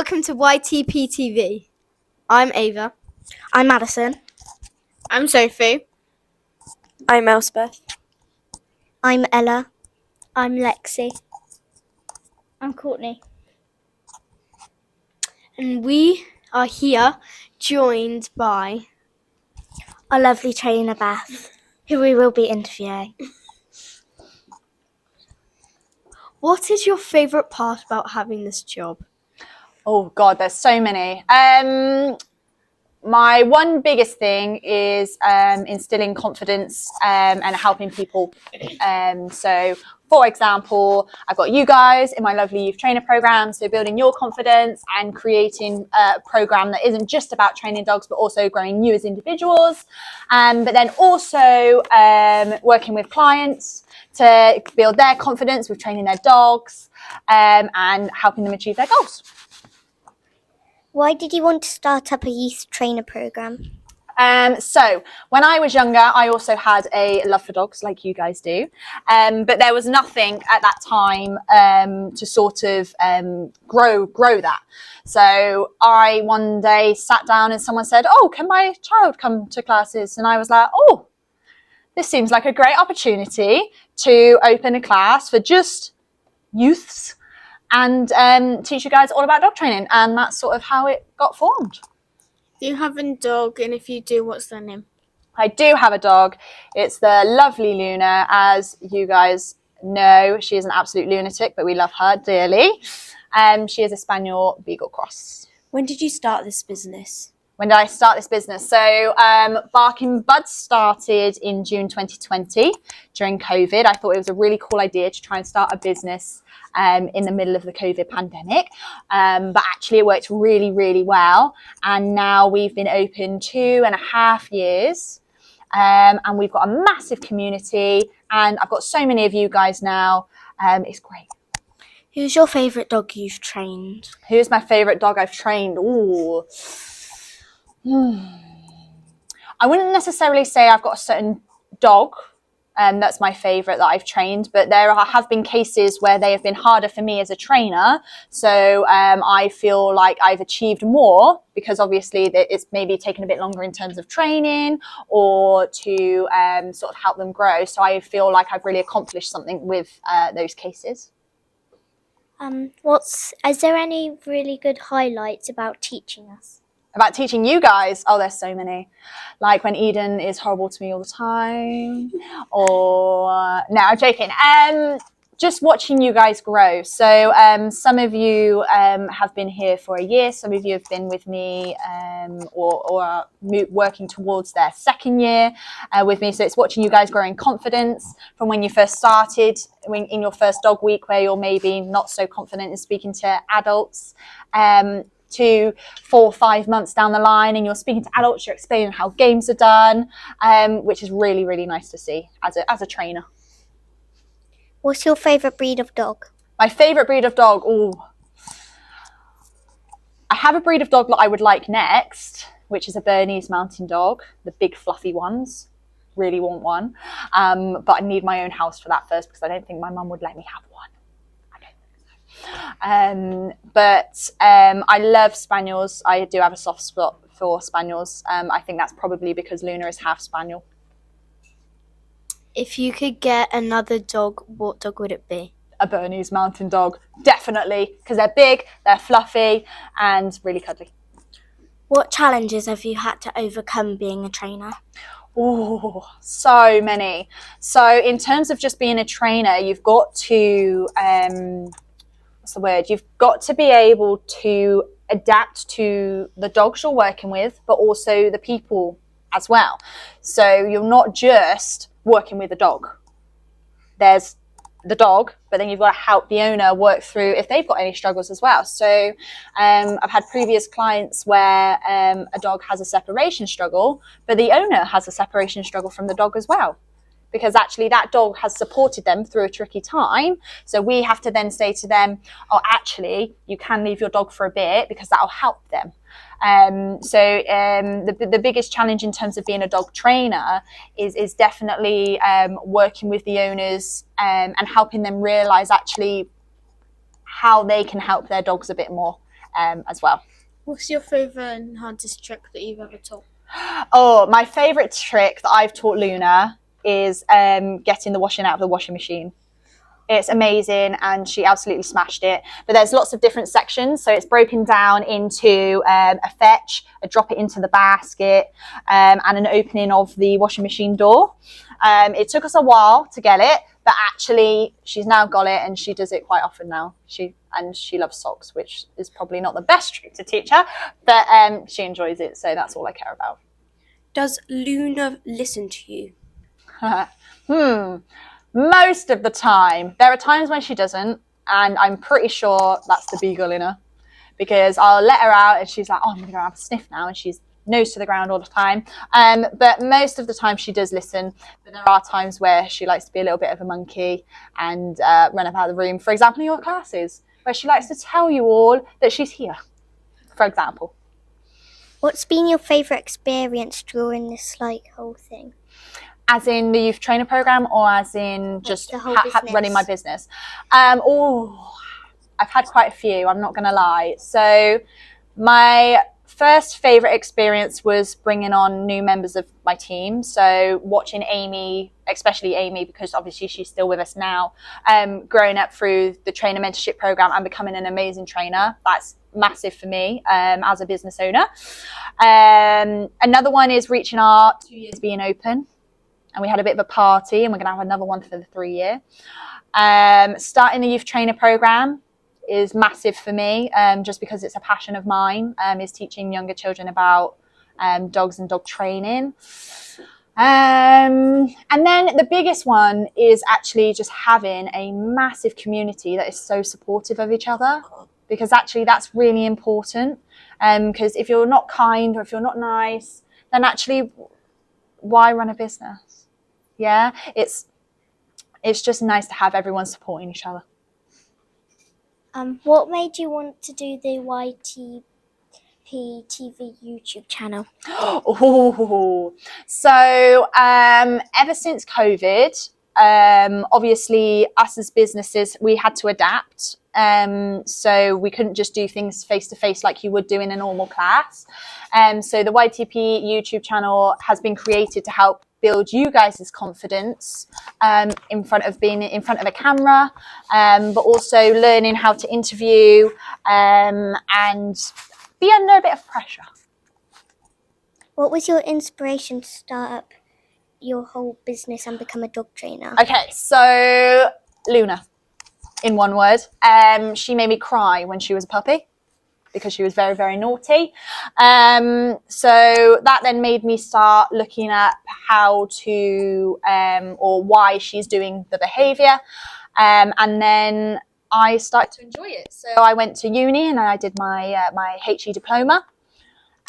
welcome to YTP TV. I'm Ava. I'm Madison. I'm Sophie. I'm Elspeth. I'm Ella. I'm Lexi. I'm Courtney. And we are here joined by our lovely trainer Beth, who we will be interviewing. What is your favourite part about having this job? Oh God, there's so many. My one biggest thing is instilling confidence and helping people. So, for example, I've got you guys in my lovely youth trainer program, so building your confidence and creating a program that isn't just about training dogs, but also growing you as individuals. But then also working with clients to build their confidence with training their dogs and helping them achieve their goals. Why did you want to start up a youth trainer program? So when I was younger, I also had a love for dogs like you guys do. But there was nothing at that time to sort of grow that. So I one day sat down and someone said, "Oh, can my child come to classes?" And I was like, "Oh, this seems like a great opportunity to open a class for just youths and teach you guys all about dog training." And that's sort of how it got formed. Do you have a dog? And if you do, what's their name? I do have a dog. It's the lovely Luna. As you guys know, she is an absolute lunatic, but we love her dearly. She is a Spaniel Beagle Cross. When did you start this business? When did I start this business? So Barking Buds started in June 2020 during COVID. I thought it was a really cool idea to try and start a business in the middle of the COVID pandemic. But actually it worked really, really well. And now we've been open 2.5 years. And we've got a massive community. And I've got so many of you guys now. It's great. Who's your favourite dog you've trained? Who's my favourite dog I've trained? Ooh. I wouldn't necessarily say I've got a certain dog that's my favourite that I've trained, but there have been cases where they have been harder for me as a trainer. So I feel like I've achieved more because obviously it's maybe taken a bit longer in terms of training or to sort of help them grow. So I feel like I've really accomplished something with those cases. Is there any really good highlights about teaching us? About teaching you guys? Oh, there's so many. Like when Eden is horrible to me all the time. Or, no, I'm joking. Just watching you guys grow. So some of you have been here for a year. Some of you have been with me or are working towards their second year with me. So it's watching you guys grow in confidence from when you first started, in your first dog week where you're maybe not so confident in speaking to adults. To 4 or 5 months down the line and you're speaking to adults, you're explaining how games are done, which is really, really nice to see as a trainer. What's your favourite breed of dog? My favourite breed of dog? Ooh. I have a breed of dog that I would like next, which is a Bernese Mountain Dog, the big fluffy ones. Really want one. But I need my own house for that first because I don't think my mum would let me have one. But I love Spaniels. I do have a soft spot for Spaniels. I think that's probably because Luna is half Spaniel. If you could get another dog, what dog would it be? A Bernese Mountain Dog, definitely, because they're big, they're fluffy, and really cuddly. What challenges have you had to overcome being a trainer? Oh, so many. So in terms of just being a trainer, you've got to... You've got to be able to adapt to the dogs you're working with, but also the people as well. So you're not just working with the dog. There's the dog, but then you've got to help the owner work through if they've got any struggles as well. So I've had previous clients where a dog has a separation struggle, but the owner has a separation struggle from the dog as well. Because actually that dog has supported them through a tricky time. So we have to then say to them, oh, actually, you can leave your dog for a bit because that'll help them. The biggest challenge in terms of being a dog trainer is definitely working with the owners and helping them realise actually how they can help their dogs a bit more. as well. What's your favourite and hardest trick that you've ever taught? Oh, my favourite trick that I've taught Luna is getting the washing out of the washing machine. It's amazing, and she absolutely smashed it. But there's lots of different sections, so it's broken down into a fetch, a drop it into the basket, and an opening of the washing machine door. It took us a while to get it, but actually she's now got it, and she does it quite often now. She loves socks, which is probably not the best trick to teach her, but she enjoys it, so that's all I care about. Does Luna listen to you? Most of the time. There are times when she doesn't, and I'm pretty sure that's the beagle in her, because I'll let her out and she's like, oh, I'm gonna go have a sniff now, and she's nose to the ground all the time. But most of the time she does listen, but there are times where she likes to be a little bit of a monkey and run about the room. For example, in your classes, where she likes to tell you all that she's here, for example. What's been your favourite experience during this whole thing? As in the youth trainer program, or as in just the whole running my business? I've had quite a few, I'm not going to lie. So my first favourite experience was bringing on new members of my team. So watching Amy, especially Amy, because obviously she's still with us now, growing up through the trainer mentorship program and becoming an amazing trainer. That's massive for me as a business owner. Another one is reaching our 2 years being open. And we had a bit of a party, and we're going to have another one for the 3 year. Starting the youth trainer program is massive for me, just because it's a passion of mine, is teaching younger children about dogs and dog training. And then the biggest one is actually just having a massive community that is so supportive of each other, because actually that's really important. Because if you're not kind, or if you're not nice, then actually why run a business? Yeah, it's just nice to have everyone supporting each other. What made you want to do the YTP TV YouTube channel? So ever since COVID, obviously us as businesses, we had to adapt. So we couldn't just do things face to face like you would do in a normal class. So the YTP YouTube channel has been created to help build you guys' confidence in front of a camera, but also learning how to interview and be under a bit of pressure. What was your inspiration to start up your whole business and become a dog trainer? Okay, so Luna, in one word. She made me cry when she was a puppy, because she was very, very naughty. So that then made me start looking at how to, or why she's doing the behaviour. And then I started to enjoy it. So I went to uni and I did my HE diploma.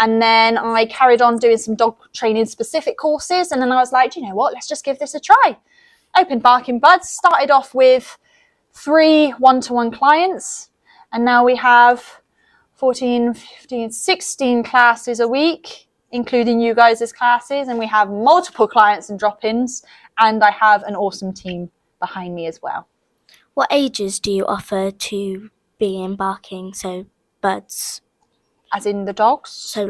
And then I carried on doing some dog training specific courses. And then I was like, you know what, let's just give this a try. Opened Barking Buds, started off with 3 one-to-one clients. And now we have 14, 15, 16 classes a week, including you guys' classes. And we have multiple clients and drop-ins. And I have an awesome team behind me as well. What ages do you offer to be in Barking? So Buds. As in the dogs? So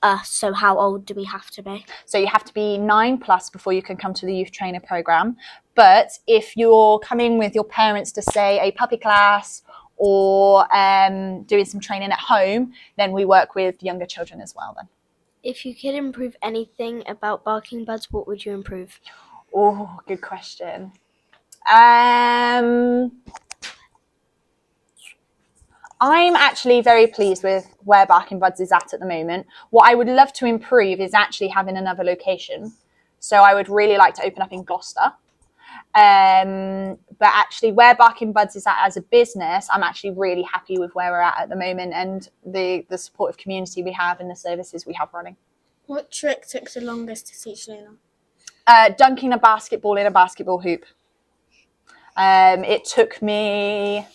us. So how old do we have to be? So you have to be 9+ before you can come to the youth trainer program. But if you're coming with your parents to, say, a puppy class or doing some training at home, then we work with younger children as well then. If you could improve anything about Barking Buds, what would you improve? Oh, good question. I'm actually very pleased with where Barking Buds is at the moment. What I would love to improve is actually having another location. So I would really like to open up in Gloucester. But actually where Barking Buds is at as a business, I'm actually really happy with where we're at the moment, and the supportive community we have and the services we have running. What trick took the longest to teach Luna? Dunking a basketball in a basketball hoop. It took me...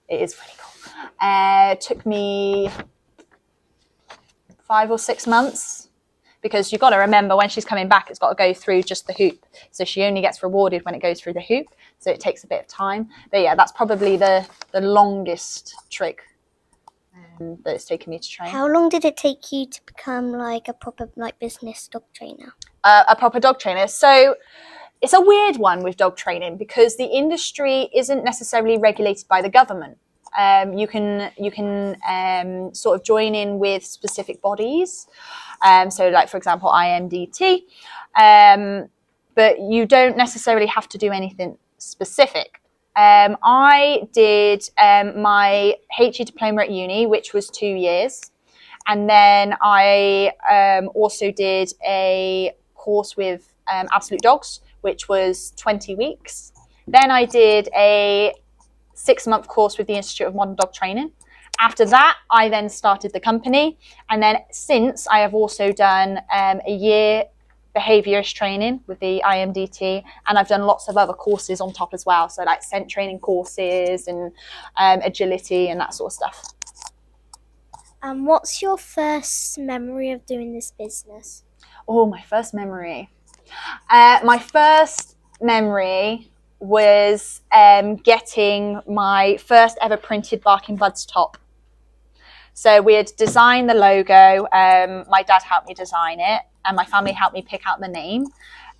It is really cool. It took me 5 or 6 months, because you've got to remember when she's coming back, it's got to go through just the hoop. So she only gets rewarded when it goes through the hoop. So it takes a bit of time. But yeah, that's probably the longest trick that it's taken me to train. How long did it take you to become like a proper like business dog trainer? A proper dog trainer. So it's a weird one with dog training because the industry isn't necessarily regulated by the government. You can sort of join in with specific bodies. So like, for example, IMDT. But you don't necessarily have to do anything specific. I did my HE diploma at uni, which was 2 years. And then I also did a course with Absolute Dogs, which was 20 weeks. Then I did a 6-month course with the Institute of Modern Dog Training. After that, I then started the company. And then since, I have also done a year behaviourist training with the IMDT, and I've done lots of other courses on top as well. So like scent training courses and agility and that sort of stuff. What's your first memory of doing this business? Oh, my first memory. My first memory was getting my first ever printed Barking Buds top. So we had designed the logo. My dad helped me design it, and my family helped me pick out the name.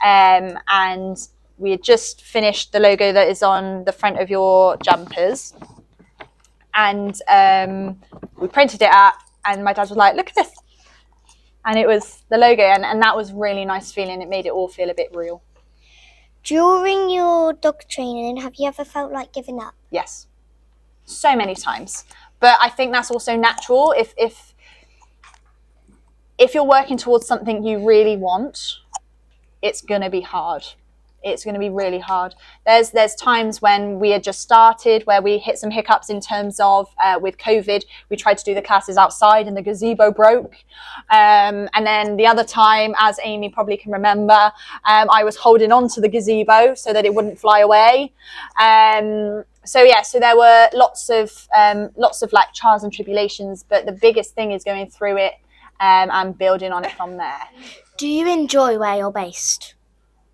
And we had just finished the logo that is on the front of your jumpers. And we printed it out, and my dad was like, "Look at this." And it was the logo, and that was really nice feeling. It made it all feel a bit real. During your dog training, have you ever felt like giving up? Yes, so many times. But I think that's also natural. If you're working towards something you really want, it's going to be hard. It's going to be really hard. There's times when we had just started where we hit some hiccups in terms of with COVID. We tried to do the classes outside and the gazebo broke. And then the other time, as Amy probably can remember, I was holding on to the gazebo so that it wouldn't fly away. So there were lots of like trials and tribulations, but the biggest thing is going through it and building on it from there. Do you enjoy where you're based?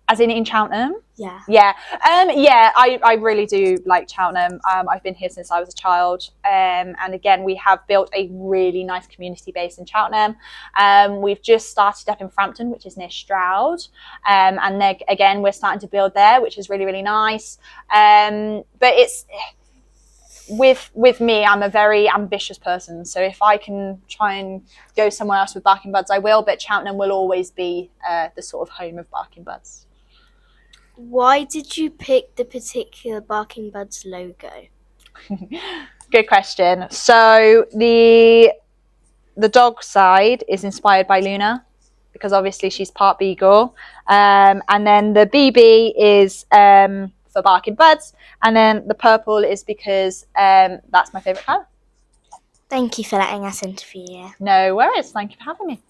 As in Cheltenham? Yeah. Yeah. I really do like Cheltenham. I've been here since I was a child. And again, we have built a really nice community base in Cheltenham. We've just started up in Frampton, which is near Stroud. And then, again, we're starting to build there, which is really, really nice. But it's... With me, I'm a very ambitious person. So if I can try and go somewhere else with Barking Buds, I will. But Cheltenham will always be the sort of home of Barking Buds. Why did you pick the particular Barking Buds logo? Good question. So the dog side is inspired by Luna, because obviously she's part beagle. And then the BB is for Barking Buds. And then the purple is because that's my favourite colour. Thank you for letting us interview you. No worries. Thank you for having me.